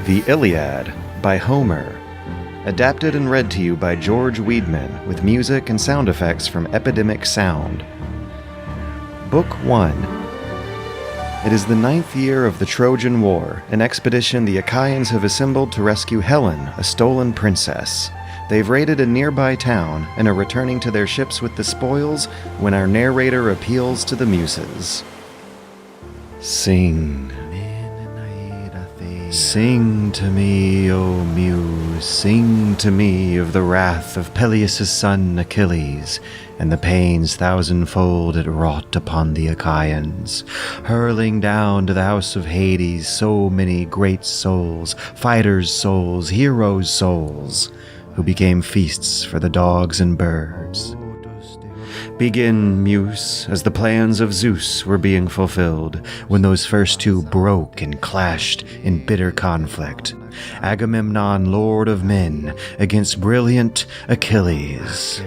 The Iliad by Homer. Adapted and read to you by George Weidman with music and sound effects from Epidemic Sound. Book 1. It is the 9th year of the Trojan War, an expedition the Achaeans have assembled to rescue Helen, a stolen princess. They've raided a nearby town and are returning to their ships with the spoils when our narrator appeals to the muses. Sing. Sing to me, O Muse, sing to me of the wrath of Peleus' son Achilles, and the pains thousandfold it wrought upon the Achaeans, hurling down to the house of Hades so many great souls, fighters' souls, heroes' souls, who became feasts for the dogs and birds. Begin, Muse, as the plans of Zeus were being fulfilled, when those first two broke and clashed in bitter conflict. Agamemnon, lord of men, against brilliant Achilles.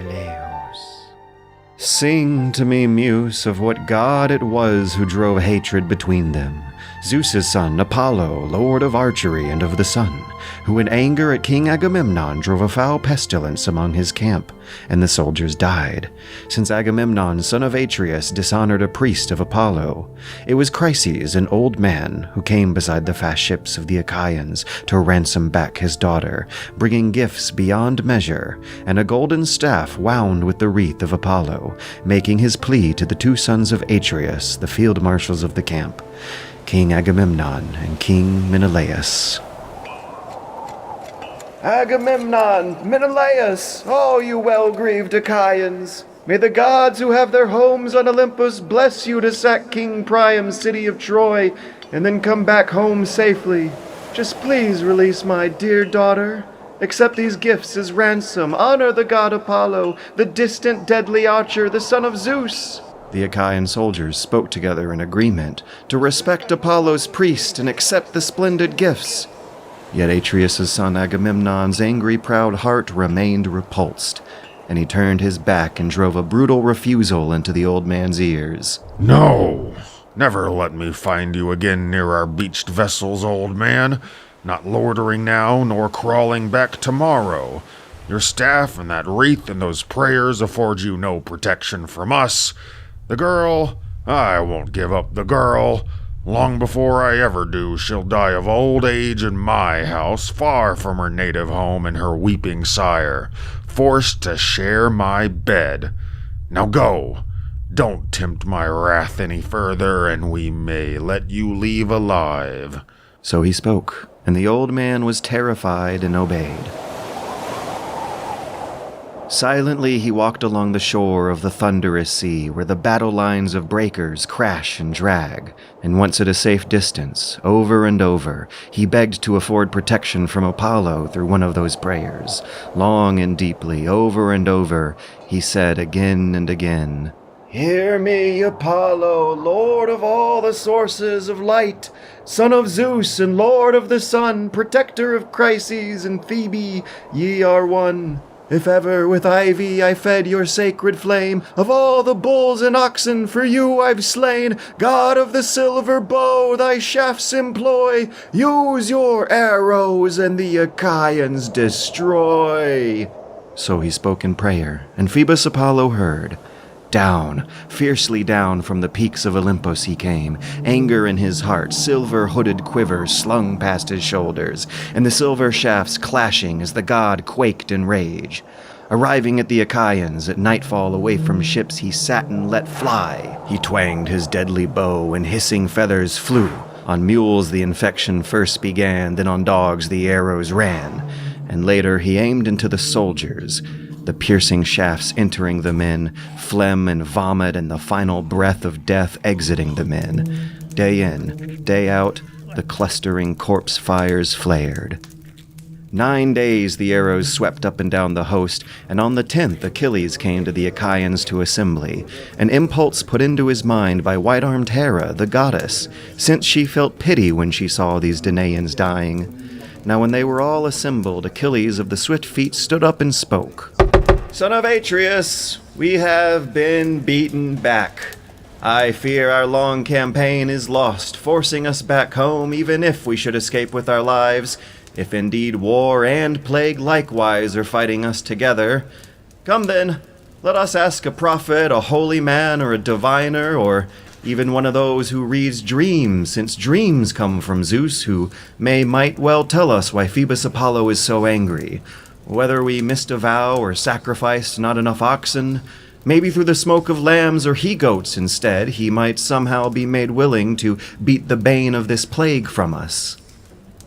Sing to me, Muse, of what god it was who drove hatred between them. Zeus's son, Apollo, lord of archery and of the sun, who in anger at King Agamemnon drove a foul pestilence among his camp, and the soldiers died. Since Agamemnon, son of Atreus, dishonored a priest of Apollo, it was Chryses, an old man, who came beside the fast ships of the Achaeans to ransom back his daughter, bringing gifts beyond measure, and a golden staff wound with the wreath of Apollo, making his plea to the two sons of Atreus, the field marshals of the camp, King Agamemnon and King Menelaus. Agamemnon, Menelaus, all you well-grieved Achaeans, may the gods who have their homes on Olympus bless you to sack King Priam's city of Troy and then come back home safely. Just please release my dear daughter. Accept these gifts as ransom. Honor the god Apollo, the distant deadly archer, the son of Zeus. The Achaean soldiers spoke together in agreement to respect Apollo's priest and accept the splendid gifts. Yet Atreus' son Agamemnon's angry, proud heart remained repulsed, and he turned his back and drove a brutal refusal into the old man's ears. No! Never let me find you again near our beached vessels, old man. Not loitering now, nor crawling back tomorrow. Your staff and that wreath and those prayers afford you no protection from us. The girl, I won't give up the girl. Long before I ever do, she'll die of old age in my house, far from her native home and her weeping sire, forced to share my bed. Now go. Don't tempt my wrath any further, and we may let you leave alive. So he spoke, and the old man was terrified and obeyed. Silently he walked along the shore of the thunderous sea, where the battle lines of breakers crash and drag, and once at a safe distance, over and over, he begged to afford protection from Apollo through one of those prayers. Long and deeply, over and over, he said again and again, "Hear me, Apollo, lord of all the sources of light, son of Zeus and lord of the sun, protector of Chryses and Thebe, ye are one. If ever with ivy I fed your sacred flame, of all the bulls and oxen for you I've slain. God of the silver bow, thy shafts employ. Use your arrows and the Achaeans destroy." So he spoke in prayer, and Phoebus Apollo heard. Down, fiercely down from the peaks of Olympus he came, anger in his heart, silver-hooded quivers slung past his shoulders, and the silver shafts clashing as the god quaked in rage. Arriving at the Achaeans at nightfall away from ships he sat and let fly. He twanged his deadly bow and hissing feathers flew. On mules the infection first began, then on dogs the arrows ran. And later he aimed into the soldiers, the piercing shafts entering the men, phlegm and vomit and the final breath of death exiting the men. Day in, day out, the clustering corpse fires flared. 9 days the arrows swept up and down the host, and on the 10th Achilles came to the Achaeans to assembly, an impulse put into his mind by white-armed Hera, the goddess, since she felt pity when she saw these Danaans dying. Now when they were all assembled, Achilles of the swift feet stood up and spoke. "Son of Atreus, we have been beaten back. I fear our long campaign is lost, forcing us back home even if we should escape with our lives, if indeed war and plague likewise are fighting us together. Come then, let us ask a prophet, a holy man, or a diviner, or even one of those who reads dreams, since dreams come from Zeus, who might well tell us why Phoebus Apollo is so angry. Whether we missed a vow or sacrificed not enough oxen, maybe through the smoke of lambs or he-goats instead, he might somehow be made willing to beat the bane of this plague from us.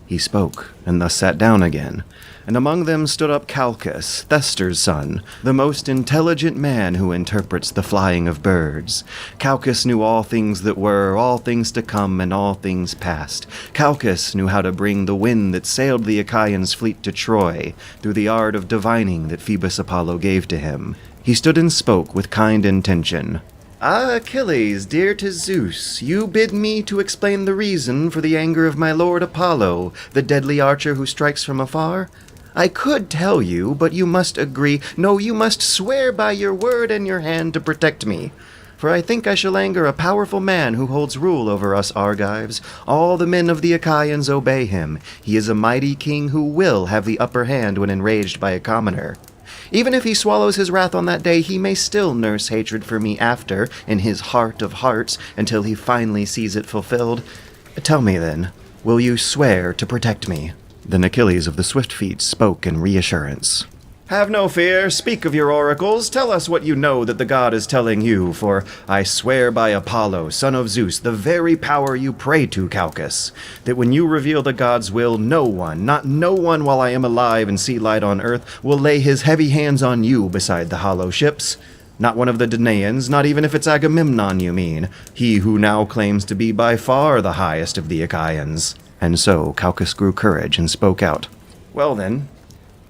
He spoke, and thus sat down again, and among them stood up Calchas, Thestor's son, the most intelligent man who interprets the flying of birds. Calchas knew all things that were, all things to come, and all things past. Calchas knew how to bring the wind that sailed the Achaeans' fleet to Troy, through the art of divining that Phoebus Apollo gave to him. He stood and spoke with kind intention. "Ah, Achilles, dear to Zeus, you bid me to explain the reason for the anger of my lord Apollo, the deadly archer who strikes from afar? I could tell you, but you must agree, no, you must swear by your word and your hand to protect me. For I think I shall anger a powerful man who holds rule over us Argives. All the men of the Achaeans obey him. He is a mighty king who will have the upper hand when enraged by a commoner. Even if he swallows his wrath on that day, he may still nurse hatred for me after, in his heart of hearts, until he finally sees it fulfilled. Tell me then, will you swear to protect me?" Then Achilles of the swift feet spoke in reassurance. "Have no fear, speak of your oracles, tell us what you know that the god is telling you, for I swear by Apollo, son of Zeus, the very power you pray to, Calchas, that when you reveal the god's will, no one, not no one while I am alive and see light on earth, will lay his heavy hands on you beside the hollow ships. Not one of the Danaans, not even if it's Agamemnon you mean, he who now claims to be by far the highest of the Achaeans." And so Calchas grew courage and spoke out. "Well then,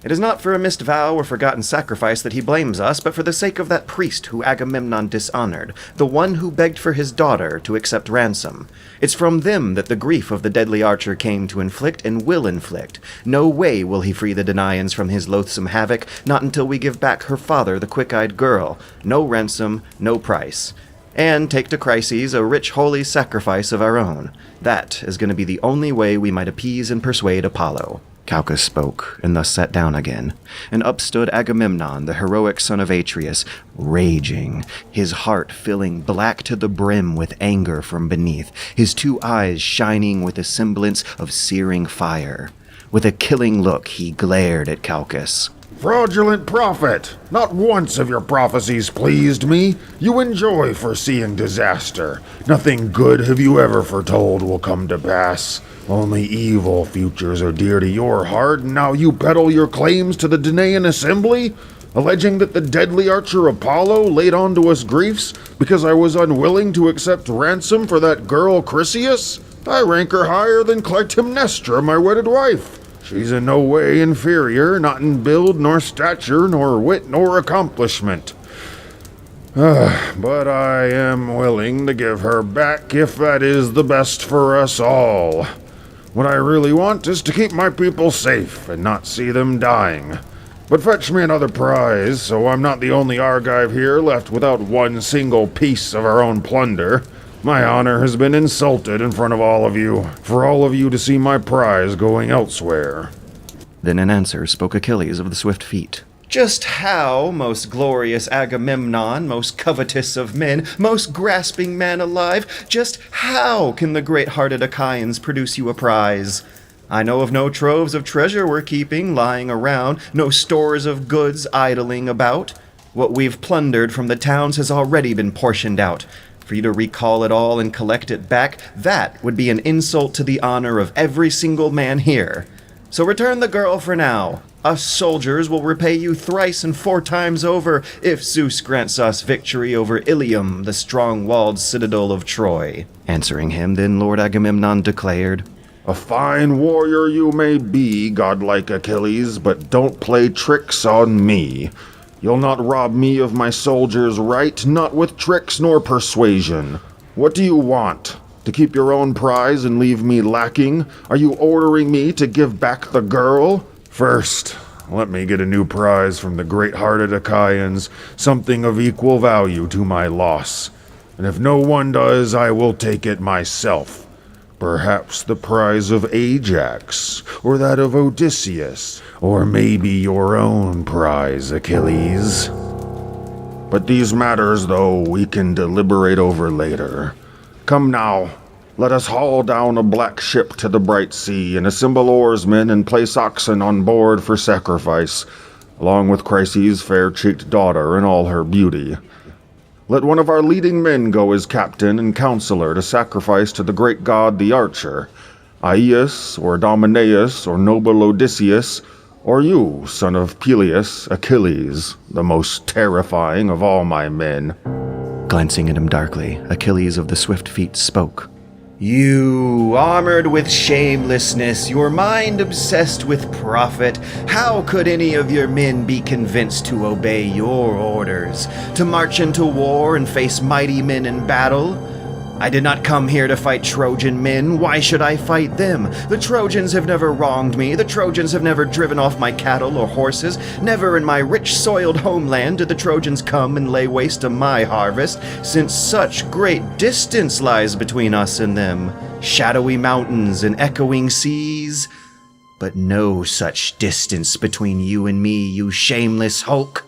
it is not for a missed vow or forgotten sacrifice that he blames us, but for the sake of that priest who Agamemnon dishonored, the one who begged for his daughter to accept ransom. It's from them that the grief of the deadly archer came to inflict and will inflict. No way will he free the Danaans from his loathsome havoc, not until we give back her father, the quick-eyed girl. No ransom, no price. And take to Chryses a rich holy sacrifice of our own. That is going to be the only way we might appease and persuade Apollo." Calchas spoke, and thus sat down again, and up stood Agamemnon, the heroic son of Atreus, raging, his heart filling black to the brim with anger from beneath, his 2 eyes shining with a semblance of searing fire. With a killing look he glared at Calchas. Fraudulent prophet! Not once have your prophecies pleased me. You enjoy foreseeing disaster. Nothing good have you ever foretold will come to pass. Only evil futures are dear to your heart, and now you peddle your claims to the Danaan assembly, alleging that the deadly archer Apollo laid onto us griefs because I was unwilling to accept ransom for that girl Chryseis? I rank her higher than Clytemnestra, my wedded wife. She's in no way inferior, not in build, nor stature, nor wit, nor accomplishment. But I am willing to give her back if that is the best for us all. What I really want is to keep my people safe and not see them dying. But fetch me another prize, so I'm not the only Argive here left without one single piece of our own plunder. My honor has been insulted in front of all of you, for all of you to see my prize going elsewhere." Then in answer spoke Achilles of the swift feet. "Just how, most glorious Agamemnon, most covetous of men, most grasping man alive, just how can the great-hearted Achaeans produce you a prize? I know of no troves of treasure we're keeping lying around, no stores of goods idling about. What we've plundered from the towns has already been portioned out. For you to recall it all and collect it back, that would be an insult to the honor of every single man here. So return the girl for now. Us soldiers will repay you thrice and 4 times over if Zeus grants us victory over Ilium, the strong-walled citadel of Troy." Answering him, then Lord Agamemnon declared, A fine warrior you may be, godlike Achilles, but don't play tricks on me. You'll not rob me of my soldier's right, not with tricks nor persuasion. What do you want? To keep your own prize and leave me lacking? Are you ordering me to give back the girl? First, let me get a new prize from the great-hearted Achaeans, something of equal value to my loss. and if no one does, I will take it myself. Perhaps the prize of Ajax, or that of Odysseus, or maybe your own prize, Achilles. But these matters, though, we can deliberate over later. Come now, let us haul down a black ship to the bright sea and assemble oarsmen and place oxen on board for sacrifice, along with Chryses' fair-cheeked daughter and all her beauty. Let one of our leading men go as captain and counselor to sacrifice to the great god the archer, Aias or Dominaeus or noble Odysseus, or you, son of Peleus, Achilles, the most terrifying of all my men. Glancing at him darkly, Achilles of the swift feet spoke. You, armored with shamelessness, your mind obsessed with profit, how could any of your men be convinced to obey your orders, to march into war and face mighty men in battle? I did not come here to fight Trojan men. Why should I fight them? The Trojans have never wronged me. The Trojans have never driven off my cattle or horses. Never in my rich soiled homeland did the Trojans come and lay waste to my harvest, since such great distance lies between us and them. Shadowy mountains and echoing seas. But no such distance between you and me, you shameless hulk.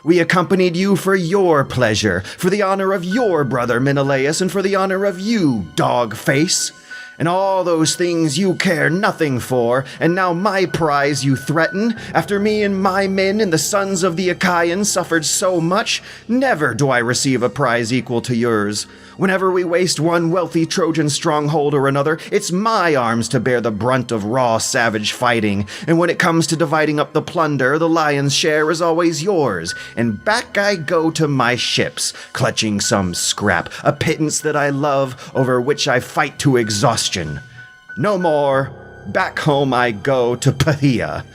We accompanied you for your pleasure, for the honor of your brother Menelaus, and for the honor of you, dog-face. And all those things you care nothing for, and now my prize you threaten, after me and my men and the sons of the Achaeans suffered so much, never do I receive a prize equal to yours. Whenever we waste one wealthy Trojan stronghold or another, it's my arms to bear the brunt of raw savage fighting, and when it comes to dividing up the plunder, the lion's share is always yours, and back I go to my ships, clutching some scrap, a pittance that I love, over which I fight to exhaustion. No more. Back home I go to Phthia.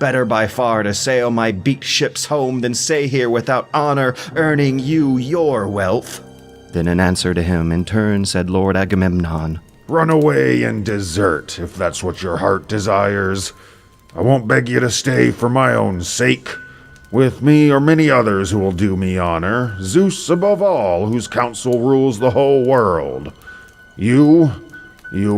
Better by far to sail my beat ships home than stay here without honor, earning you your wealth. Then in answer to him, in turn said Lord Agamemnon, Run away and desert, if that's what your heart desires. I won't beg you to stay for my own sake. With me are many others who will do me honor, Zeus above all, whose counsel rules the whole world. You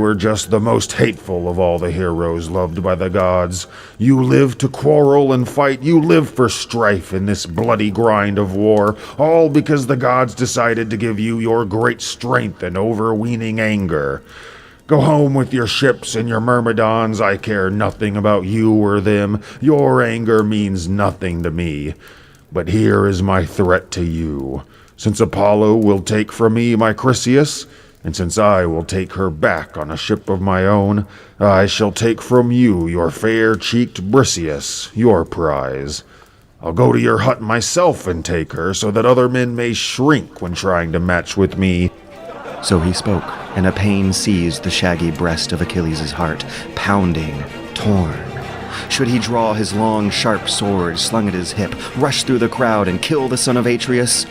are just the most hateful of all the heroes loved by the gods. You live to quarrel and fight. You live for strife in this bloody grind of war, all because the gods decided to give you your great strength and overweening anger. Go home with your ships and your myrmidons. I care nothing about you or them. Your anger means nothing to me. But here is my threat to you. Since Apollo will take from me my Chryseis, and since I will take her back on a ship of my own, I shall take from you your fair-cheeked Briseis, your prize. I'll go to your hut myself and take her, so that other men may shrink when trying to match with me. So he spoke, and a pain seized the shaggy breast of Achilles' heart, pounding, torn. Should he draw his long, sharp sword slung at his hip, rush through the crowd and kill the son of Atreus,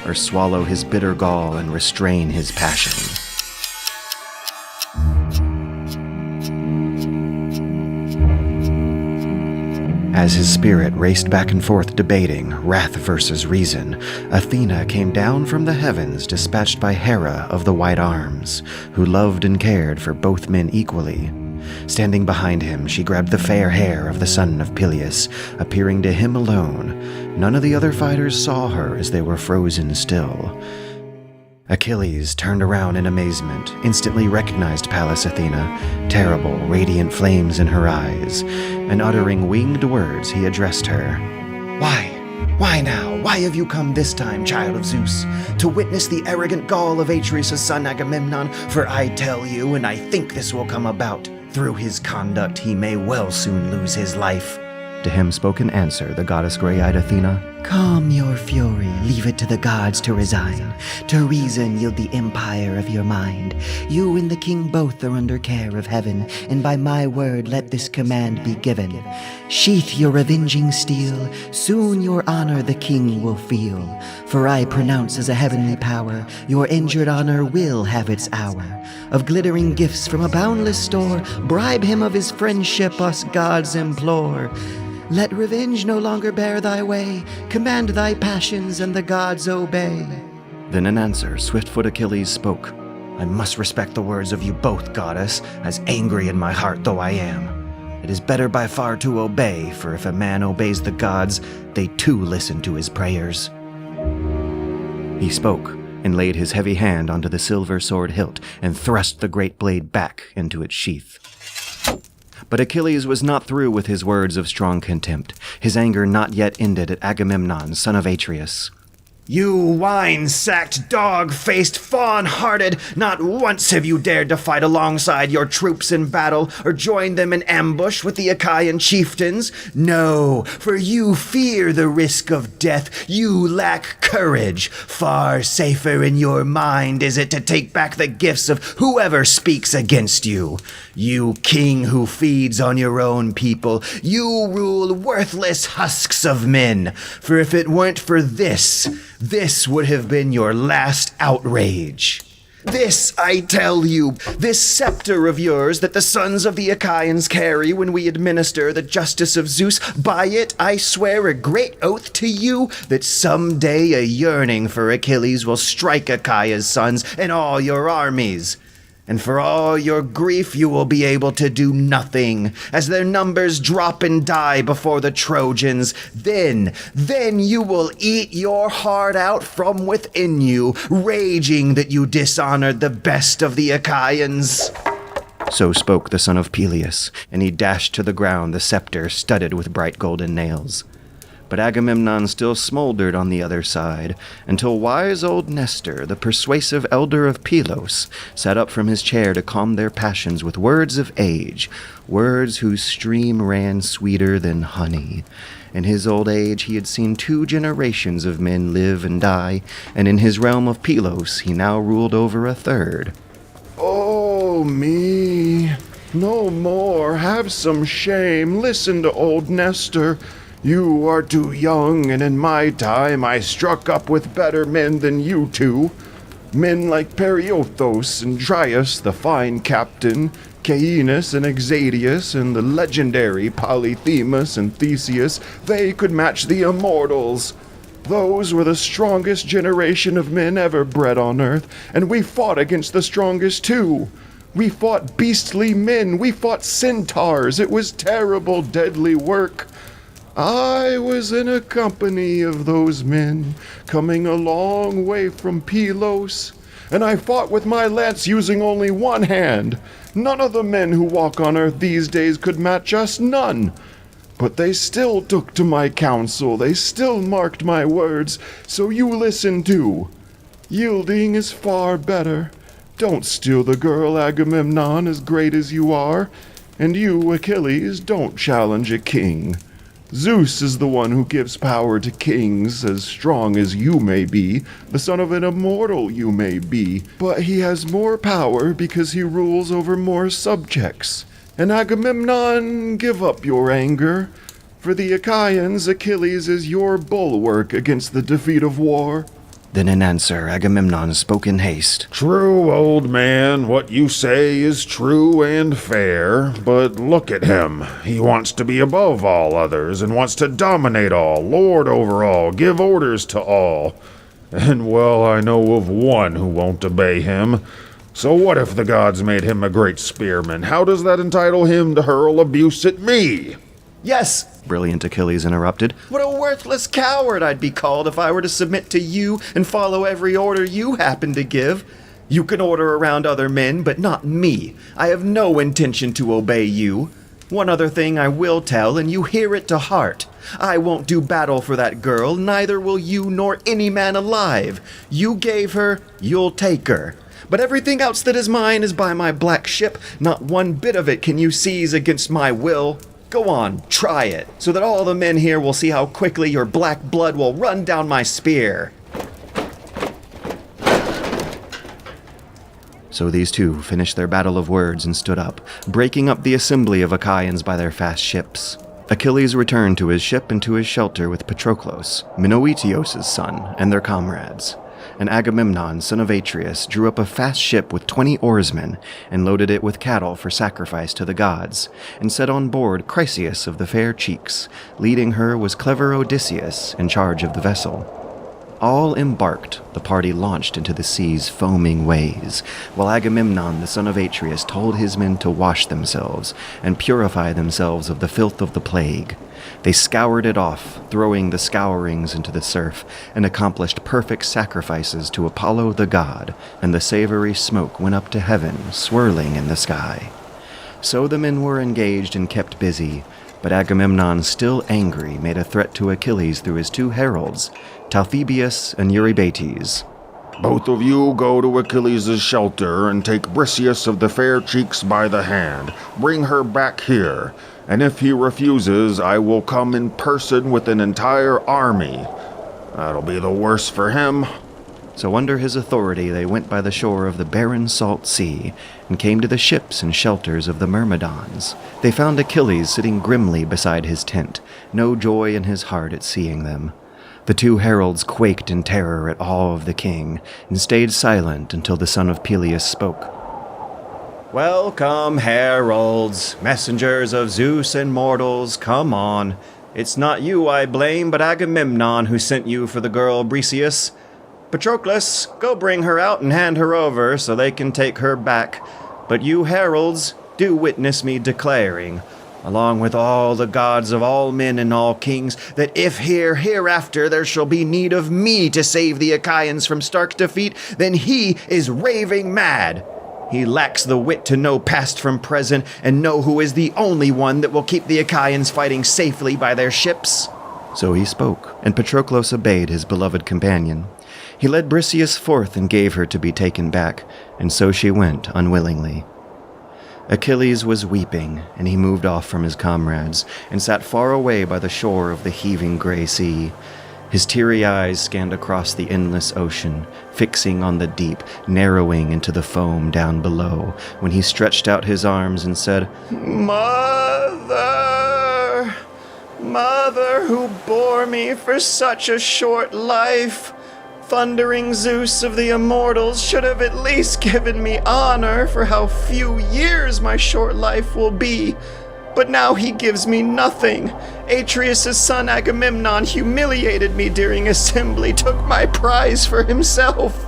or swallow his bitter gall and restrain his passion? As his spirit raced back and forth debating wrath versus reason, Athena came down from the heavens, dispatched by Hera of the white arms, who loved and cared for both men equally. Standing behind him, she grabbed the fair hair of the son of Peleus, appearing to him alone. None of the other fighters saw her as they were frozen still. Achilles turned around in amazement, instantly recognized Pallas Athena, terrible, radiant flames in her eyes, and uttering winged words, he addressed her. Why now? Why have you come this time, child of Zeus? To witness the arrogant gall of Atreus' son Agamemnon? For I tell you, and I think this will come about, through his conduct he may well soon lose his life. To him spoke in answer the goddess gray-eyed Athena. Calm your fury, leave it to the gods to resign. To reason yield the empire of your mind. You and the king both are under care of heaven, and by my word let this command be given. Sheath your avenging steel, soon your honor the king will feel. For I pronounce as a heavenly power, your injured honor will have its hour. Of glittering gifts from a boundless store, bribe him of his friendship us gods implore. Let revenge no longer bear thy way, command thy passions and the gods obey. Then in answer, swift-foot Achilles spoke. I must respect the words of you both, goddess, as angry in my heart though I am. It is better by far to obey, for if a man obeys the gods, they too listen to his prayers. He spoke, and laid his heavy hand onto the silver sword hilt, and thrust the great blade back into its sheath. But Achilles was not through with his words of strong contempt, his anger not yet ended at Agamemnon, son of Atreus. You wine-sacked, dog-faced, fawn-hearted, not once have you dared to fight alongside your troops in battle or join them in ambush with the Achaean chieftains. No, for you fear the risk of death. You lack courage. Far safer in your mind is it to take back the gifts of whoever speaks against you. You king who feeds on your own people, you rule worthless husks of men. For if it weren't for this would have been your last outrage. This, I tell you, this scepter of yours that the sons of the Achaeans carry when we administer the justice of Zeus, by it I swear a great oath to you that someday a yearning for Achilles will strike Achaea's sons and all your armies. And for all your grief you will be able to do nothing, as their numbers drop and die before the Trojans. Then you will eat your heart out from within you, raging that you dishonored the best of the Achaeans. So spoke the son of Peleus, and he dashed to the ground the scepter studded with bright golden nails. But Agamemnon still smoldered on the other side, until wise old Nestor, the persuasive elder of Pylos, sat up from his chair to calm their passions with words of age, words whose stream ran sweeter than honey. In his old age he had seen 2 generations of men live and die, and in his realm of Pylos he now ruled over a 3rd. Oh, me. No more. Have some shame. Listen to old Nestor. You are too young, and in my time I struck up with better men than you two. Men like Periothos and Dryas, the fine captain, Caenis and Exadius, and the legendary Polyphemus and Theseus. They could match the immortals. Those were the strongest generation of men ever bred on earth, and we fought against the strongest too. We fought beastly men, we fought centaurs. It was terrible, deadly work. I was in a company of those men, coming a long way from Pylos, and I fought with my lance using only one hand. None of the men who walk on earth these days could match us, none. But they still took to my counsel, they still marked my words, so you listen too. Yielding is far better. Don't steal the girl, Agamemnon, as great as you are, and you, Achilles, don't challenge a king. Zeus is the one who gives power to kings, as strong as you may be, the son of an immortal you may be, but he has more power because he rules over more subjects. And Agamemnon, give up your anger. For the Achaeans, Achilles is your bulwark against the defeat of war. Then in answer, Agamemnon spoke in haste. True, old man, what you say is true and fair, but look at him. He wants to be above all others and wants to dominate all, lord over all, give orders to all. And well, I know of one who won't obey him. So what if the gods made him a great spearman? How does that entitle him to hurl abuse at me? Yes, brilliant Achilles interrupted. What a worthless coward I'd be called if I were to submit to you and follow every order you happen to give. You can order around other men, but not me. I have no intention to obey you. One other thing I will tell, and you hear it to heart. I won't do battle for that girl, neither will you nor any man alive. You gave her, you'll take her. But everything else that is mine is by my black ship. Not one bit of it can you seize against my will. Go on, try it, so that all the men here will see how quickly your black blood will run down my spear. So these two finished their battle of words and stood up, breaking up the assembly of Achaeans by their fast ships. Achilles returned to his ship and to his shelter with Patroclus, Menoetios' son, and their comrades. And Agamemnon, son of Atreus, drew up a fast ship with 20 oarsmen, and loaded it with cattle for sacrifice to the gods, and set on board Chryseis of the fair cheeks. Leading her was clever Odysseus, in charge of the vessel. All embarked, the party launched into the sea's foaming ways, while Agamemnon, the son of Atreus, told his men to wash themselves and purify themselves of the filth of the plague. They scoured it off, throwing the scourings into the surf, and accomplished perfect sacrifices to Apollo the god, and the savory smoke went up to heaven, swirling in the sky. So the men were engaged and kept busy, but Agamemnon, still angry, made a threat to Achilles through his two heralds, Talthybius and Eurybates. Both of you go to Achilles' shelter and take Briseis of the fair cheeks by the hand. Bring her back here, and if he refuses, I will come in person with an entire army. That'll be the worse for him. So under his authority they went by the shore of the barren salt sea, and came to the ships and shelters of the Myrmidons. They found Achilles sitting grimly beside his tent, no joy in his heart at seeing them. The two heralds quaked in terror at awe of the king, and stayed silent until the son of Peleus spoke. "Welcome, heralds, messengers of Zeus and mortals, come on. It's not you I blame, but Agamemnon who sent you for the girl Briseis. Patroclus, go bring her out and hand her over so they can take her back. But you heralds, do witness me declaring, along with all the gods of all men and all kings, that if hereafter there shall be need of me to save the Achaeans from stark defeat, then he is raving mad. He lacks the wit to know past from present and know who is the only one that will keep the Achaeans fighting safely by their ships." So he spoke, and Patroclus obeyed his beloved companion. He led Briseis forth and gave her to be taken back, and so she went unwillingly. Achilles was weeping, and he moved off from his comrades, and sat far away by the shore of the heaving gray sea. His teary eyes scanned across the endless ocean, fixing on the deep, narrowing into the foam down below, when he stretched out his arms and said, "Mother! Mother who bore me for such a short life! Thundering Zeus of the immortals should have at least given me honor for how few years my short life will be. But now he gives me nothing. Atreus' son Agamemnon humiliated me during assembly, took my prize for himself."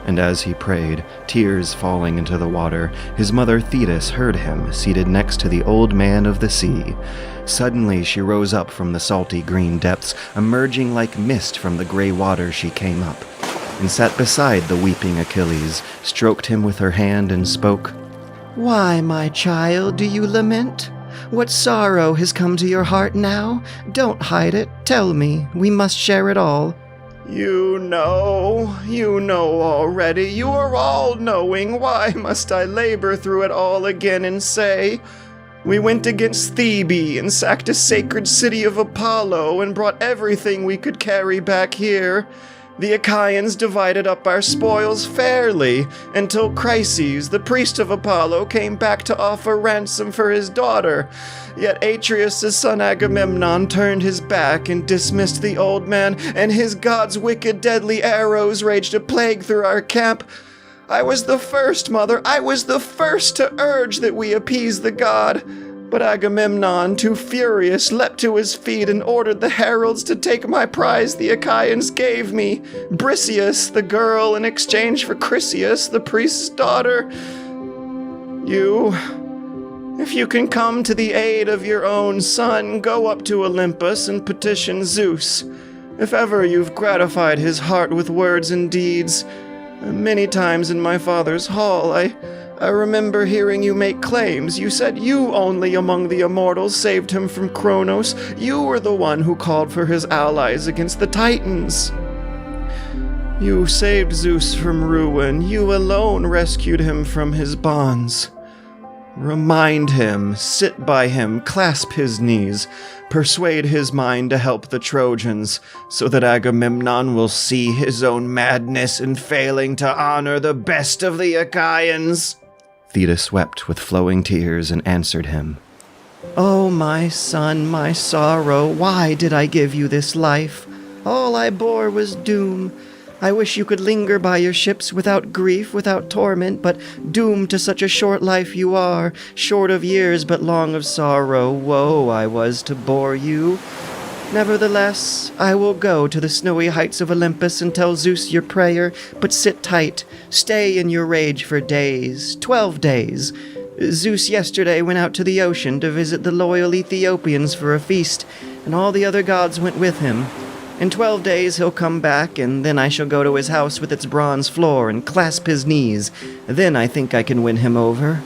And as he prayed, tears falling into the water, his mother Thetis heard him, seated next to the old man of the sea. Suddenly she rose up from the salty green depths, emerging like mist from the gray water she came up, and sat beside the weeping Achilles, stroked him with her hand and spoke, "Why, my child, do you lament? What sorrow has come to your heart now? Don't hide it. Tell me. We must share it all." You know already. You are all-knowing. Why must I labor through it all again and say? We went against Thebe and sacked a sacred city of Apollo and brought everything we could carry back here. The Achaeans divided up our spoils fairly until Chryses, the priest of Apollo, came back to offer ransom for his daughter. Yet Atreus' son Agamemnon turned his back and dismissed the old man, and his god's wicked deadly arrows raged a plague through our camp. I was the first, mother, I was the first to urge that we appease the god. But Agamemnon, too furious, leapt to his feet and ordered the heralds to take my prize the Achaeans gave me, Briseis, the girl, in exchange for Chryseis, the priest's daughter. If you can come to the aid of your own son, go up to Olympus and petition Zeus. If ever you've gratified his heart with words and deeds, many times in my father's hall, I remember hearing you make claims. You said you only among the immortals saved him from Kronos. You were the one who called for his allies against the Titans. You saved Zeus from ruin. You alone rescued him from his bonds. Remind him, sit by him, clasp his knees, persuade his mind to help the Trojans, so that Agamemnon will see his own madness in failing to honor the best of the Achaeans." Thetis wept with flowing tears and answered him, "Oh, my son, my sorrow, why did I give you this life? All I bore was doom. I wish you could linger by your ships without grief, without torment, but doomed to such a short life you are, short of years but long of sorrow. Woe I was to bore you. Nevertheless, I will go to the snowy heights of Olympus and tell Zeus your prayer, but sit tight. Stay in your rage for days, 12 days. Zeus yesterday went out to the ocean to visit the loyal Ethiopians for a feast, and all the other gods went with him. In 12 days he'll come back, and then I shall go to his house with its bronze floor and clasp his knees. Then I think I can win him over.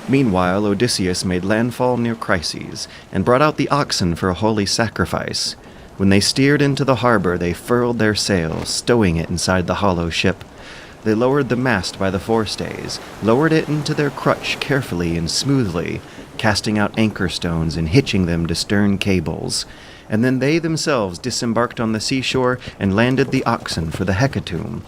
Meanwhile, Odysseus made landfall near Chryses, and brought out the oxen for a holy sacrifice. When they steered into the harbor, they furled their sails, stowing it inside the hollow ship. They lowered the mast by the forestays, lowered it into their crutch carefully and smoothly, casting out anchor stones and hitching them to stern cables. And then they themselves disembarked on the seashore and landed the oxen for the hecatomb.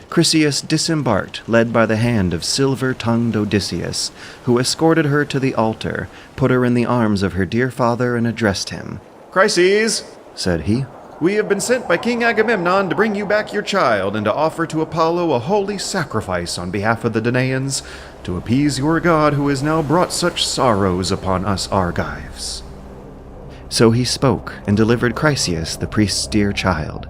Chryseis disembarked, led by the hand of silver-tongued Odysseus, who escorted her to the altar, put her in the arms of her dear father, and addressed him. Chryses, Said he, we have been sent by King Agamemnon to bring you back your child and to offer to Apollo a holy sacrifice on behalf of the Danaans, to appease your god who has now brought such sorrows upon us Argives. So he spoke, and delivered Chryseis, the priest's dear child.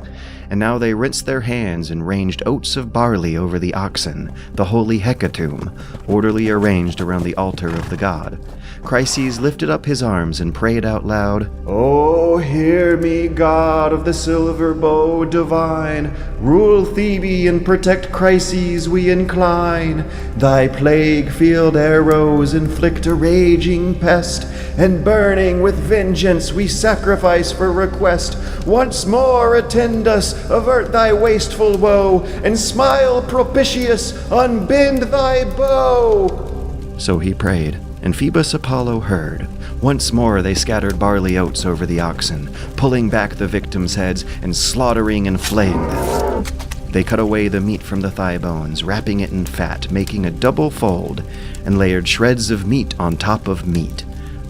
And now they rinsed their hands and ranged oats of barley over the oxen, the holy hecatomb, orderly arranged around the altar of the god. Chryses lifted up his arms and prayed out loud, Oh, hear me, God of the silver bow divine. Rule Thebe and protect Chryses we incline. Thy plague-filled arrows inflict a raging pest, and burning with vengeance we sacrifice for request. Once more attend us, avert thy wasteful woe, and smile propitious, unbend thy bow. So he prayed, and Phoebus Apollo heard. Once more they scattered barley oats over the oxen, pulling back the victims' heads and slaughtering and flaying them. They cut away the meat from the thigh bones, wrapping it in fat, making a double fold, and layered shreds of meat on top of meat.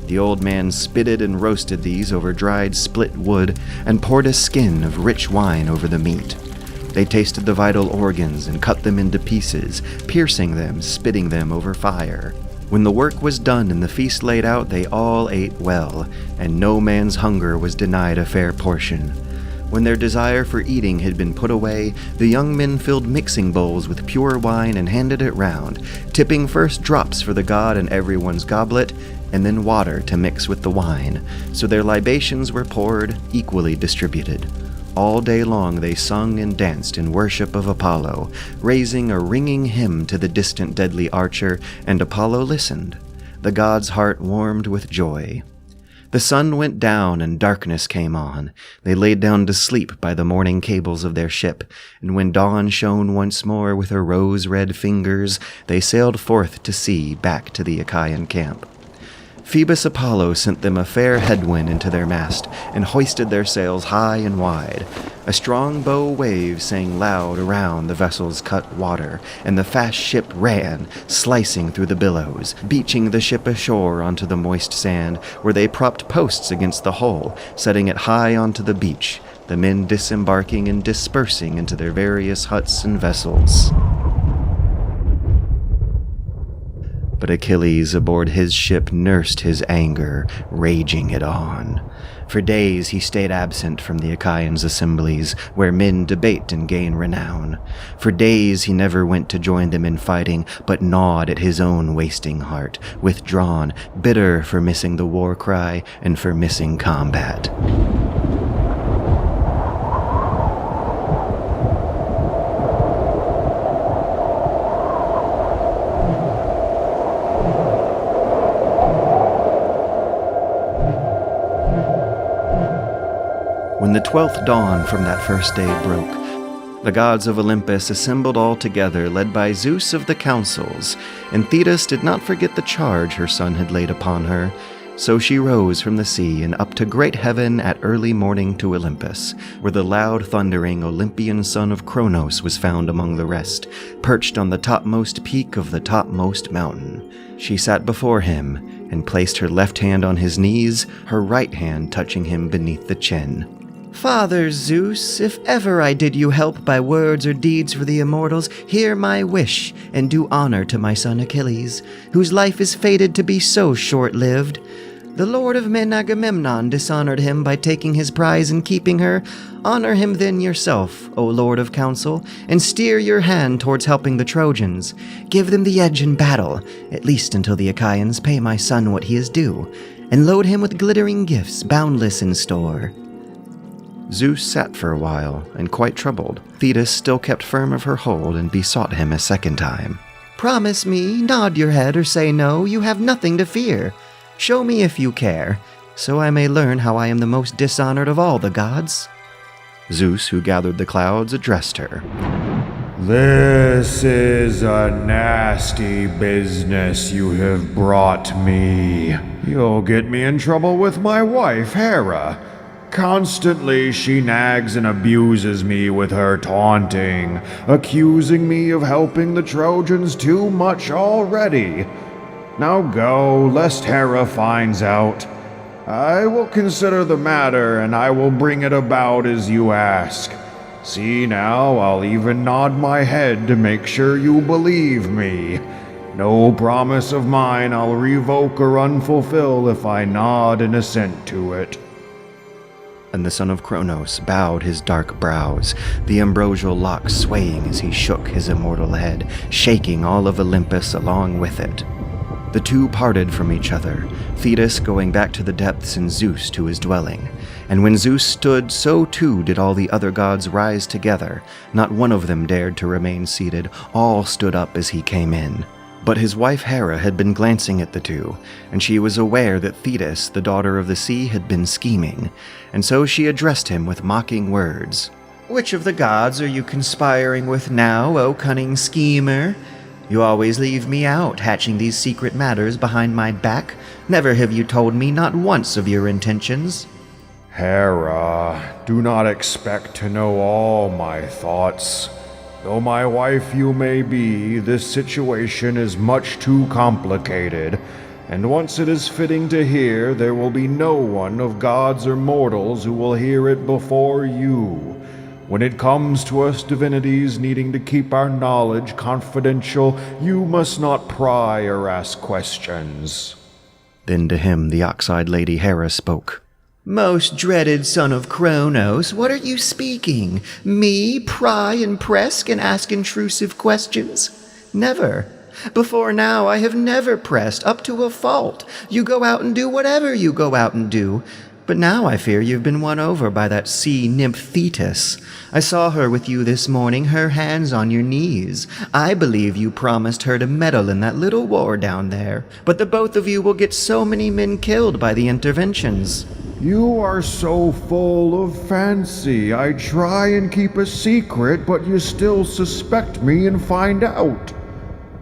The old man spitted and roasted these over dried split wood, and poured a skin of rich wine over the meat. They tasted the vital organs and cut them into pieces, piercing them, spitting them over fire. When the work was done and the feast laid out, they all ate well, and no man's hunger was denied a fair portion. When their desire for eating had been put away, the young men filled mixing bowls with pure wine and handed it round, tipping first drops for the god in everyone's goblet, and then water to mix with the wine, so their libations were poured, equally distributed. All day long they sung and danced in worship of Apollo, raising a ringing hymn to the distant deadly archer, and Apollo listened. The god's heart warmed with joy. The sun went down and darkness came on. They laid down to sleep by the morning cables of their ship, and when dawn shone once more with her rose-red fingers, they sailed forth to sea back to the Achaean camp. Phoebus Apollo sent them a fair headwind into their mast, and hoisted their sails high and wide. A strong bow wave sang loud around the vessel's cut water, and the fast ship ran, slicing through the billows, beaching the ship ashore onto the moist sand, where they propped posts against the hull, setting it high onto the beach, the men disembarking and dispersing into their various huts and vessels. But Achilles aboard his ship nursed his anger, raging it on. For days he stayed absent from the Achaeans' assemblies, where men debate and gain renown. For days he never went to join them in fighting, but gnawed at his own wasting heart, withdrawn, bitter for missing the war cry and for missing combat. When the 12th dawn from that first day broke, the gods of Olympus assembled all together, led by Zeus of the councils, and Thetis did not forget the charge her son had laid upon her. So she rose from the sea and up to great heaven at early morning to Olympus, where the loud thundering Olympian son of Cronos was found among the rest, perched on the topmost peak of the topmost mountain. She sat before him, and placed her left hand on his knees, her right hand touching him beneath the chin. Father Zeus, if ever I did you help by words or deeds for the immortals, hear my wish, and do honor to my son Achilles, whose life is fated to be so short-lived. The lord of men Agamemnon dishonored him by taking his prize and keeping her. Honor him then yourself, O lord of counsel, and steer your hand towards helping the Trojans. Give them the edge in battle, at least until the Achaeans pay my son what he is due, and load him with glittering gifts, boundless in store." Zeus sat for a while, and quite troubled. Thetis still kept firm of her hold and besought him a second time. "Promise me, nod your head or say no, you have nothing to fear. Show me if you care, so I may learn how I am the most dishonored of all the gods." Zeus, who gathered the clouds, addressed her. "This is a nasty business you have brought me. You'll get me in trouble with my wife, Hera. Constantly she nags and abuses me with her taunting, accusing me of helping the Trojans too much already. Now go, lest Hera finds out. I will consider the matter, and I will bring it about as you ask. See now, I'll even nod my head to make sure you believe me. No promise of mine I'll revoke or unfulfill if I nod in assent to it." And the son of Kronos bowed his dark brows, the ambrosial locks swaying as he shook his immortal head, shaking all of Olympus along with it. The two parted from each other, Thetis going back to the depths and Zeus to his dwelling. And when Zeus stood, so too did all the other gods rise together. Not one of them dared to remain seated. All stood up as he came in. But his wife Hera had been glancing at the two, and she was aware that Thetis, the daughter of the sea, had been scheming, and so she addressed him with mocking words. "Which of the gods are you conspiring with now, O cunning schemer? You always leave me out, hatching these secret matters behind my back. Never have you told me not once of your intentions." "Hera, do not expect to know all my thoughts. Though my wife you may be, this situation is much too complicated, and once it is fitting to hear, there will be no one of gods or mortals who will hear it before you. When it comes to us divinities needing to keep our knowledge confidential, you must not pry or ask questions." Then to him the ox-eyed lady Hera spoke. "Most dreaded son of Kronos, what are you speaking? Me pry and press and ask intrusive questions? Never. Before now I have never pressed, up to a fault. You go out and do whatever you go out and do. But now I fear you've been won over by that sea nymph Thetis. I saw her with you this morning, her hands on your knees. I believe you promised her to meddle in that little war down there. But the both of you will get so many men killed by the interventions." "You are so full of fancy. I try and keep a secret, but you still suspect me and find out.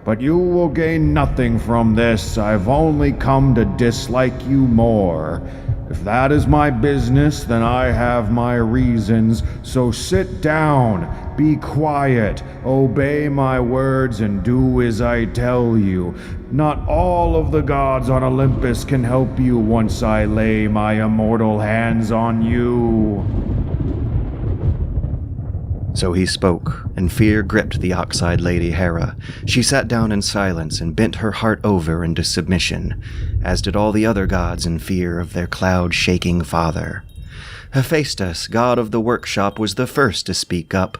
But you will gain nothing from this. I've only come to dislike you more. If that is my business, then I have my reasons. So sit down, be quiet, obey my words, and do as I tell you. Not all of the gods on Olympus can help you once I lay my immortal hands on you." So he spoke, and fear gripped the ox-eyed lady Hera. She sat down in silence and bent her heart over into submission, as did all the other gods in fear of their cloud-shaking father. Hephaestus, god of the workshop, was the first to speak up.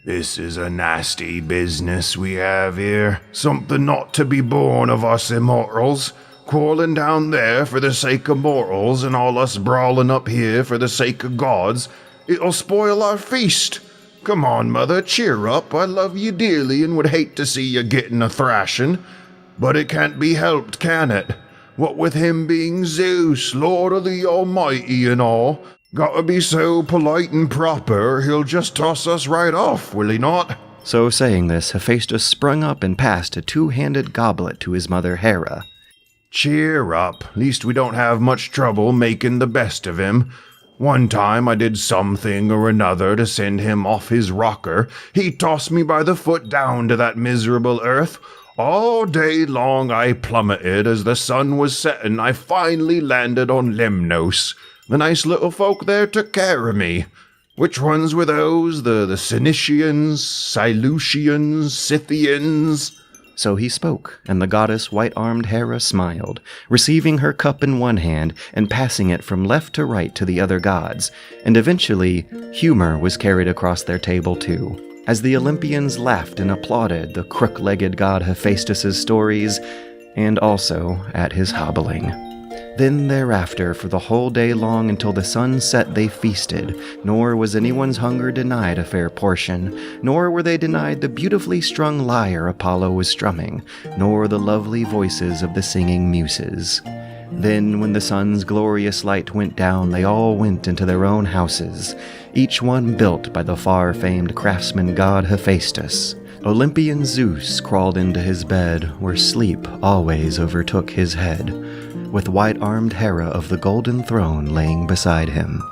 "This is a nasty business we have here. Something not to be born of us immortals. Quarreling down there for the sake of mortals, and all us brawling up here for the sake of gods. It'll spoil our feast. Come on, mother, cheer up. I love you dearly and would hate to see you getting a thrashing. But it can't be helped, can it? What with him being Zeus, Lord of the Almighty and all. Gotta be so polite and proper, he'll just toss us right off, will he not?" So saying this, Hephaestus sprung up and passed a two-handed goblet to his mother Hera. "Cheer up. Least we don't have much trouble making the best of him. One time I did something or another to send him off his rocker. He tossed me by the foot down to that miserable earth. All day long I plummeted. As the sun was setting, I finally landed on Lemnos. The nice little folk there took care of me. Which ones were those? The Cynicians, Silutians, Scythians?" So he spoke, and the goddess white-armed Hera smiled, receiving her cup in one hand and passing it from left to right to the other gods, and eventually, humor was carried across their table too, as the Olympians laughed and applauded the crook-legged god Hephaestus' stories, and also at his hobbling. Then thereafter, for the whole day long until the sun set, they feasted, nor was anyone's hunger denied a fair portion, nor were they denied the beautifully strung lyre Apollo was strumming, nor the lovely voices of the singing muses. Then, when the sun's glorious light went down, they all went into their own houses, each one built by the far-famed craftsman god Hephaestus. Olympian Zeus crawled into his bed, where sleep always overtook his head, with white-armed Hera of the golden throne laying beside him.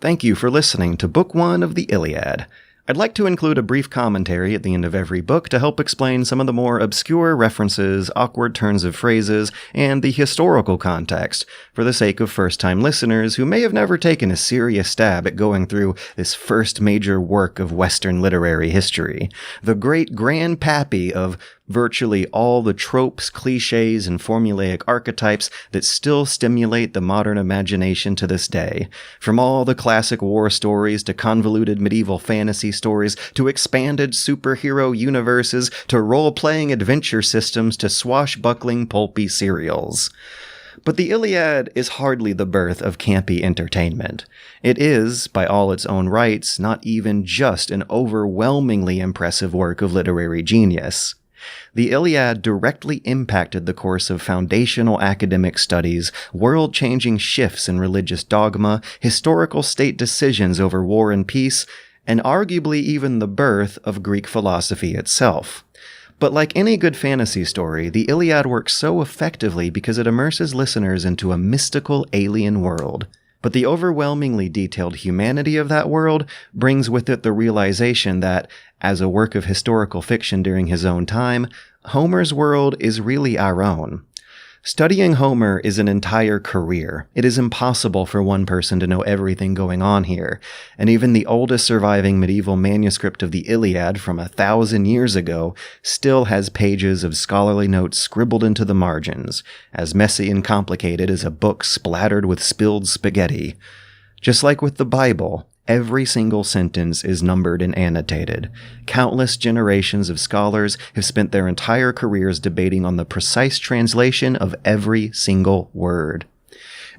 Thank you for listening to Book 1 of the Iliad. I'd like to include a brief commentary at the end of every book to help explain some of the more obscure references, awkward turns of phrases, and the historical context, for the sake of first-time listeners who may have never taken a serious stab at going through this first major work of Western literary history, the great grandpappy of virtually all the tropes, cliches, and formulaic archetypes that still stimulate the modern imagination to this day. From all the classic war stories to convoluted medieval fantasy stories to expanded superhero universes to role-playing adventure systems to swashbuckling pulpy serials. But the Iliad is hardly the birth of campy entertainment. It is, by all its own rights, not even just an overwhelmingly impressive work of literary genius. The Iliad directly impacted the course of foundational academic studies, world-changing shifts in religious dogma, historical state decisions over war and peace, and arguably even the birth of Greek philosophy itself. But like any good fantasy story, the Iliad works so effectively because it immerses listeners into a mystical alien world. But the overwhelmingly detailed humanity of that world brings with it the realization that, as a work of historical fiction during his own time, Homer's world is really our own. Studying Homer is an entire career. It is impossible for one person to know everything going on here, and even the oldest surviving medieval manuscript of the Iliad from 1,000 years ago still has pages of scholarly notes scribbled into the margins, as messy and complicated as a book splattered with spilled spaghetti. Just like with the Bible, every single sentence is numbered and annotated. Countless generations of scholars have spent their entire careers debating on the precise translation of every single word.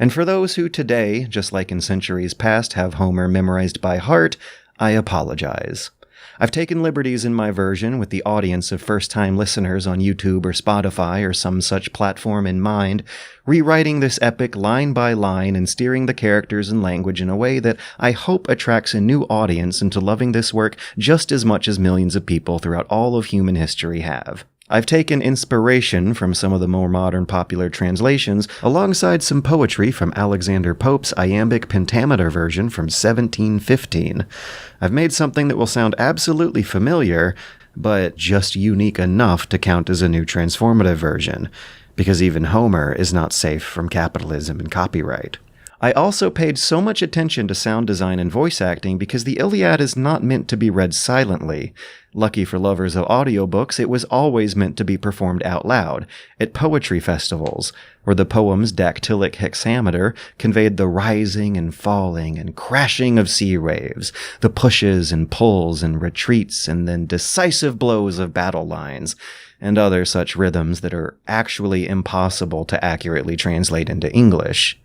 And for those who today, just like in centuries past, have Homer memorized by heart, I apologize. I've taken liberties in my version with the audience of first-time listeners on YouTube or Spotify or some such platform in mind, rewriting this epic line by line and steering the characters and language in a way that I hope attracts a new audience into loving this work just as much as millions of people throughout all of human history have. I've taken inspiration from some of the more modern popular translations, alongside some poetry from Alexander Pope's iambic pentameter version from 1715. I've made something that will sound absolutely familiar, but just unique enough to count as a new transformative version, because even Homer is not safe from capitalism and copyright. I also paid so much attention to sound design and voice acting because the Iliad is not meant to be read silently. Lucky for lovers of audiobooks, it was always meant to be performed out loud, at poetry festivals, where the poem's dactylic hexameter conveyed the rising and falling and crashing of sea waves, the pushes and pulls and retreats and then decisive blows of battle lines, and other such rhythms that are actually impossible to accurately translate into English.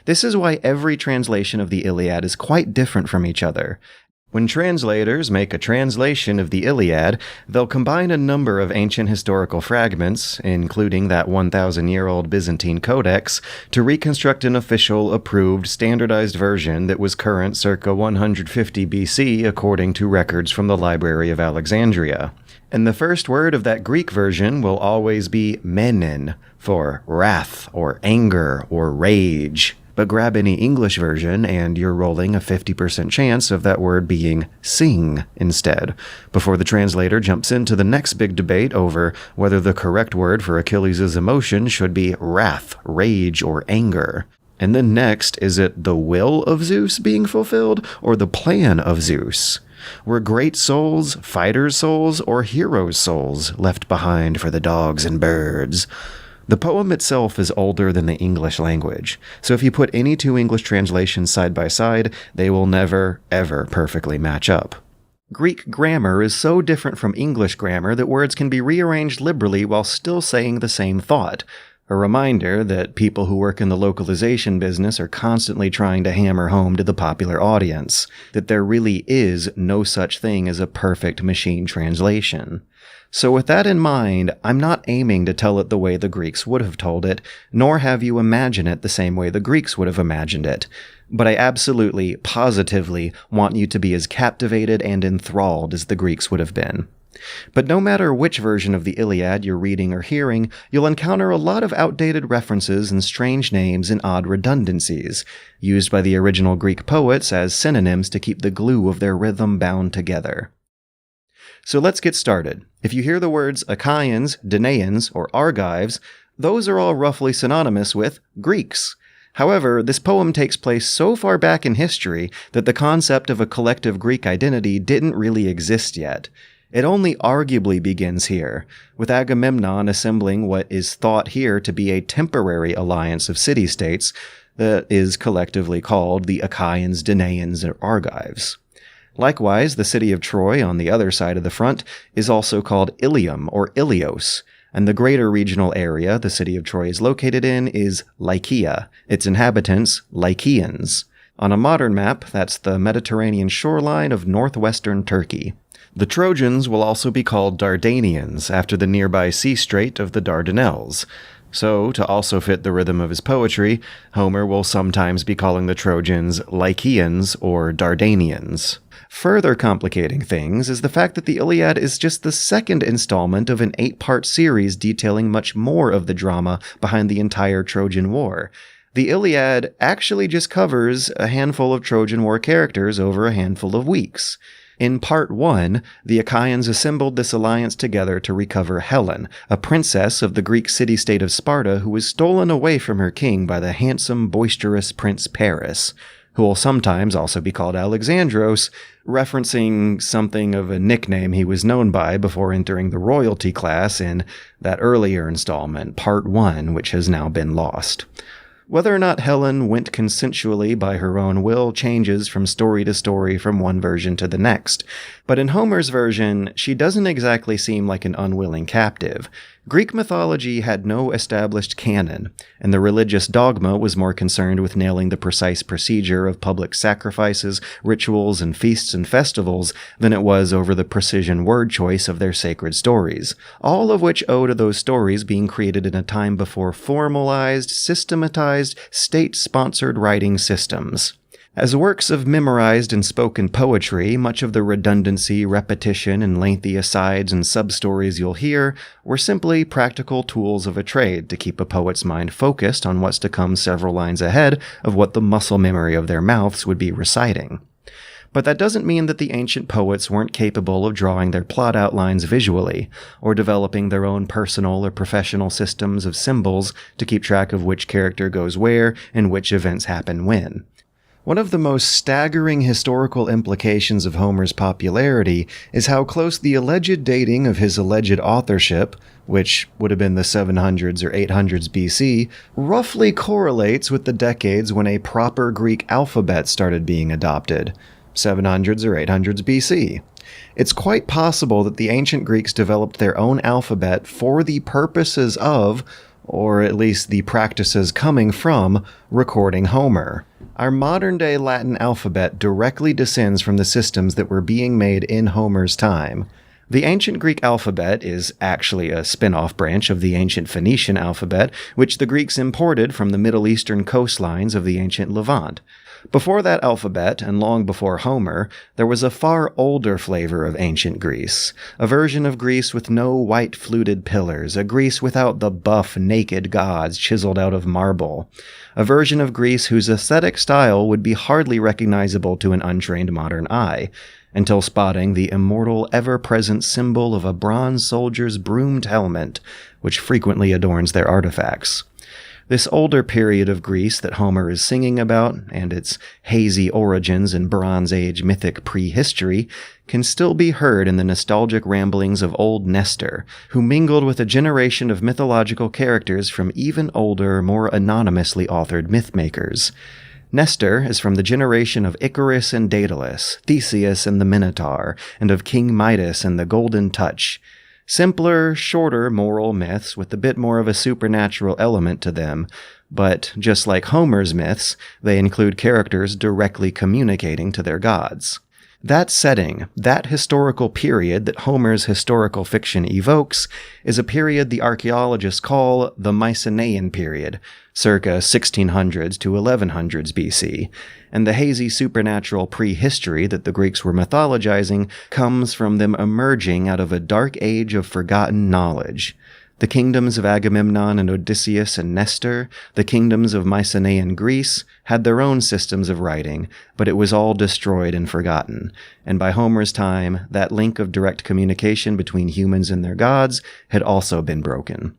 This is why every translation of the Iliad is quite different from each other. When translators make a translation of the Iliad, they'll combine a number of ancient historical fragments, including that 1,000-year-old Byzantine codex, to reconstruct an official, approved, standardized version that was current circa 150 BC according to records from the Library of Alexandria. And the first word of that Greek version will always be menin, for wrath or anger or rage. But grab any English version and you're rolling a 50% chance of that word being sing instead, before the translator jumps into the next big debate over whether the correct word for Achilles' emotion should be wrath, rage, or anger. And then next, is it the will of Zeus being fulfilled or the plan of Zeus? Were great souls, fighters' souls, or heroes' souls left behind for the dogs and birds? The poem itself is older than the English language, so if you put any two English translations side by side, they will never, ever perfectly match up. Greek grammar is so different from English grammar that words can be rearranged liberally while still saying the same thought. A reminder that people who work in the localization business are constantly trying to hammer home to the popular audience that there really is no such thing as a perfect machine translation. So with that in mind, I'm not aiming to tell it the way the Greeks would have told it, nor have you imagine it the same way the Greeks would have imagined it. But I absolutely, positively want you to be as captivated and enthralled as the Greeks would have been. But no matter which version of the Iliad you're reading or hearing, you'll encounter a lot of outdated references and strange names and odd redundancies, used by the original Greek poets as synonyms to keep the glue of their rhythm bound together. So let's get started. If you hear the words Achaeans, Danaans, or Argives, those are all roughly synonymous with Greeks. However, this poem takes place so far back in history that the concept of a collective Greek identity didn't really exist yet. It only arguably begins here, with Agamemnon assembling what is thought here to be a temporary alliance of city-states that is collectively called the Achaeans, Danaans, or Argives. Likewise, the city of Troy on the other side of the front is also called Ilium or Ilios, and the greater regional area the city of Troy is located in is Lycia, its inhabitants Lycians. On a modern map, that's the Mediterranean shoreline of northwestern Turkey. The Trojans will also be called Dardanians, after the nearby sea strait of the Dardanelles. So, to also fit the rhythm of his poetry, Homer will sometimes be calling the Trojans Lycians or Dardanians. Further complicating things is the fact that the Iliad is just the second installment of an 8-part series detailing much more of the drama behind the entire Trojan War. The Iliad actually just covers a handful of Trojan War characters over a handful of weeks. In Part 1, the Achaeans assembled this alliance together to recover Helen, a princess of the Greek city-state of Sparta who was stolen away from her king by the handsome, boisterous Prince Paris, who will sometimes also be called Alexandros, referencing something of a nickname he was known by before entering the royalty class in that earlier installment, Part 1, which has now been lost. Whether or not Helen went consensually by her own will changes from story to story from one version to the next, but in Homer's version, she doesn't exactly seem like an unwilling captive. Greek mythology had no established canon, and the religious dogma was more concerned with nailing the precise procedure of public sacrifices, rituals, and feasts and festivals than it was over the precision word choice of their sacred stories, all of which owe to those stories being created in a time before formalized, systematized, state-sponsored writing systems. As works of memorized and spoken poetry, much of the redundancy, repetition, and lengthy asides and sub-stories you'll hear were simply practical tools of a trade to keep a poet's mind focused on what's to come several lines ahead of what the muscle memory of their mouths would be reciting. But that doesn't mean that the ancient poets weren't capable of drawing their plot outlines visually, or developing their own personal or professional systems of symbols to keep track of which character goes where and which events happen when. One of the most staggering historical implications of Homer's popularity is how close the alleged dating of his alleged authorship, which would have been the 700s or 800s BC, roughly correlates with the decades when a proper Greek alphabet started being adopted, 700s or 800s BC. It's quite possible that the ancient Greeks developed their own alphabet for the purposes of, or at least the practices coming from, recording Homer. Our modern-day Latin alphabet directly descends from the systems that were being made in Homer's time. The ancient Greek alphabet is actually a spin-off branch of the ancient Phoenician alphabet, which the Greeks imported from the Middle Eastern coastlines of the ancient Levant. Before that alphabet, and long before Homer, there was a far older flavor of ancient Greece, a version of Greece with no white fluted pillars, a Greece without the buff, naked gods chiseled out of marble, a version of Greece whose aesthetic style would be hardly recognizable to an untrained modern eye, until spotting the immortal, ever-present symbol of a bronze soldier's broomed helmet, which frequently adorns their artifacts. This older period of Greece that Homer is singing about, and its hazy origins in Bronze Age mythic prehistory, can still be heard in the nostalgic ramblings of old Nestor, who mingled with a generation of mythological characters from even older, more anonymously authored mythmakers. Nestor is from the generation of Icarus and Daedalus, Theseus and the Minotaur, and of King Midas and the Golden Touch. Simpler, shorter moral myths with a bit more of a supernatural element to them, but just like Homer's myths, they include characters directly communicating to their gods. That setting, that historical period that Homer's historical fiction evokes, is a period the archaeologists call the Mycenaean period, circa 1600s to 1100s BC, and the hazy supernatural prehistory that the Greeks were mythologizing comes from them emerging out of a dark age of forgotten knowledge. The kingdoms of Agamemnon and Odysseus and Nestor, the kingdoms of Mycenaean Greece, had their own systems of writing, but it was all destroyed and forgotten, and by Homer's time, that link of direct communication between humans and their gods had also been broken.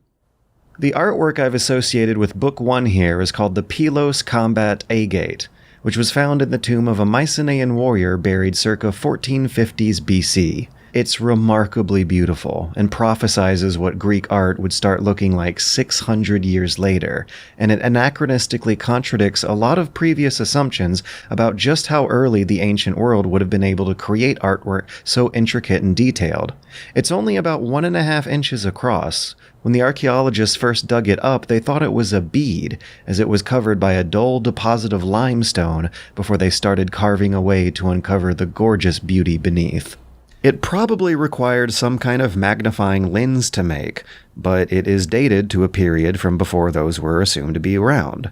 The artwork I've associated with Book 1 here is called the Pylos Combat Agate, which was found in the tomb of a Mycenaean warrior buried circa 1450s BC. It's remarkably beautiful and prophesizes what Greek art would start looking like 600 years later, and it anachronistically contradicts a lot of previous assumptions about just how early the ancient world would have been able to create artwork so intricate and detailed. It's only about 1.5 inches across. When the archaeologists first dug it up, they thought it was a bead, as it was covered by a dull deposit of limestone before they started carving away to uncover the gorgeous beauty beneath. It probably required some kind of magnifying lens to make, but it is dated to a period from before those were assumed to be around.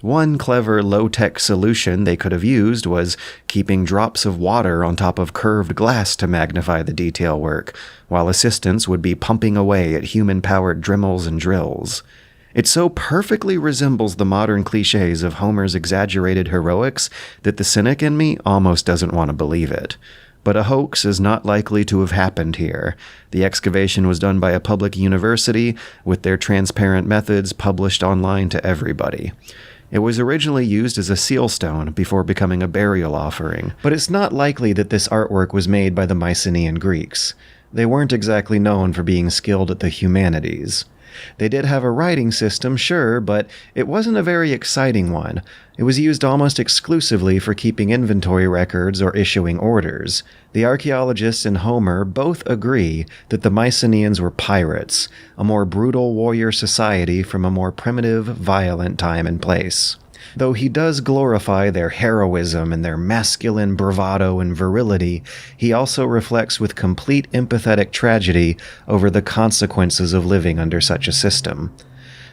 One clever low-tech solution they could have used was keeping drops of water on top of curved glass to magnify the detail work, while assistants would be pumping away at human-powered Dremels and drills. It so perfectly resembles the modern cliches of Homer's exaggerated heroics that the cynic in me almost doesn't want to believe it. But a hoax is not likely to have happened here. The excavation was done by a public university, with their transparent methods published online to everybody. It was originally used as a seal stone before becoming a burial offering, but it's not likely that this artwork was made by the Mycenaean Greeks. They weren't exactly known for being skilled at the humanities. They did have a writing system, sure, but it wasn't a very exciting one. It was used almost exclusively for keeping inventory records or issuing orders. The archaeologists and Homer both agree that the Mycenaeans were pirates, a more brutal warrior society from a more primitive, violent time and place. Though he does glorify their heroism and their masculine bravado and virility, he also reflects with complete empathetic tragedy over the consequences of living under such a system.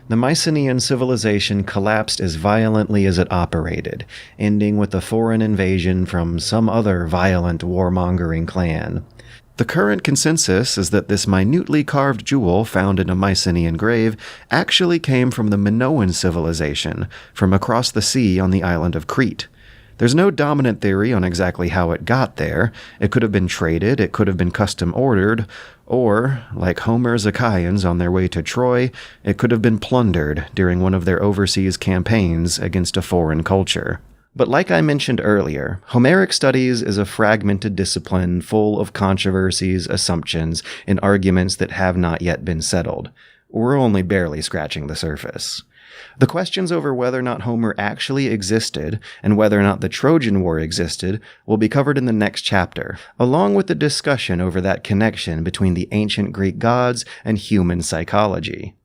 The Mycenaean civilization collapsed as violently as it operated, ending with a foreign invasion from some other violent warmongering clan. The current consensus is that this minutely carved jewel found in a Mycenaean grave actually came from the Minoan civilization, from across the sea on the island of Crete. There's no dominant theory on exactly how it got there. It could have been traded, it could have been custom ordered, or, like Homer's Achaeans on their way to Troy, it could have been plundered during one of their overseas campaigns against a foreign culture. But like I mentioned earlier, Homeric studies is a fragmented discipline full of controversies, assumptions, and arguments that have not yet been settled. We're only barely scratching the surface. The questions over whether or not Homer actually existed, and whether or not the Trojan War existed, will be covered in the next chapter, along with the discussion over that connection between the ancient Greek gods and human psychology.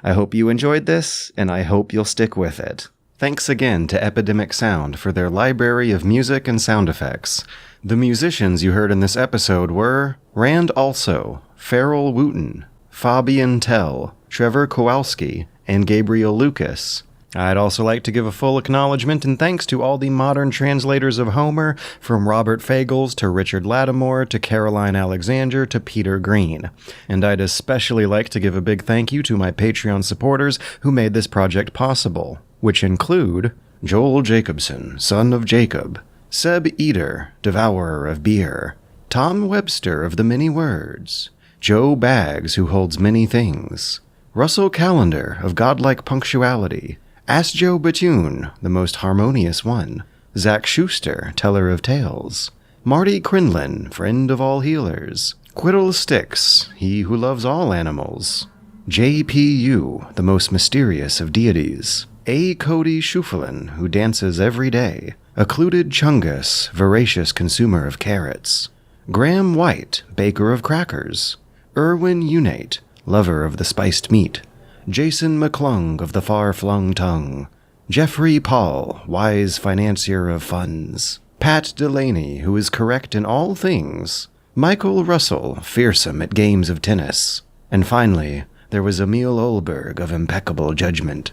I hope you enjoyed this, and I hope you'll stick with it. Thanks again to Epidemic Sound for their library of music and sound effects. The musicians you heard in this episode were Rand Also, Farrell Wooten, Fabian Tell, Trevor Kowalski, and Gabriel Lucas. I'd also like to give a full acknowledgement and thanks to all the modern translators of Homer, from Robert Fagles to Richard Lattimore to Caroline Alexander to Peter Green. And I'd especially like to give a big thank you to my Patreon supporters who made this project possible, which include Joel Jacobson, son of Jacob, Seb Eater, devourer of beer, Tom Webster of the Many Words, Joe Baggs, who holds many things, Russell Callender of Godlike Punctuality, Ask Joe Batoon, the most harmonious one, Zach Schuster, teller of tales, Marty Crinlin, friend of all healers, Quiddle Sticks, he who loves all animals, J.P.U., the most mysterious of deities, A. Cody Schuffelin, who dances every day, Occluded Chungus, voracious consumer of carrots, Graham White, baker of crackers, Erwin Unate, lover of the spiced meat, Jason McClung of the far-flung tongue, Jeffrey Paul, wise financier of funds, Pat Delaney, who is correct in all things, Michael Russell, fearsome at games of tennis, and finally, there was Emil Olberg of impeccable judgment.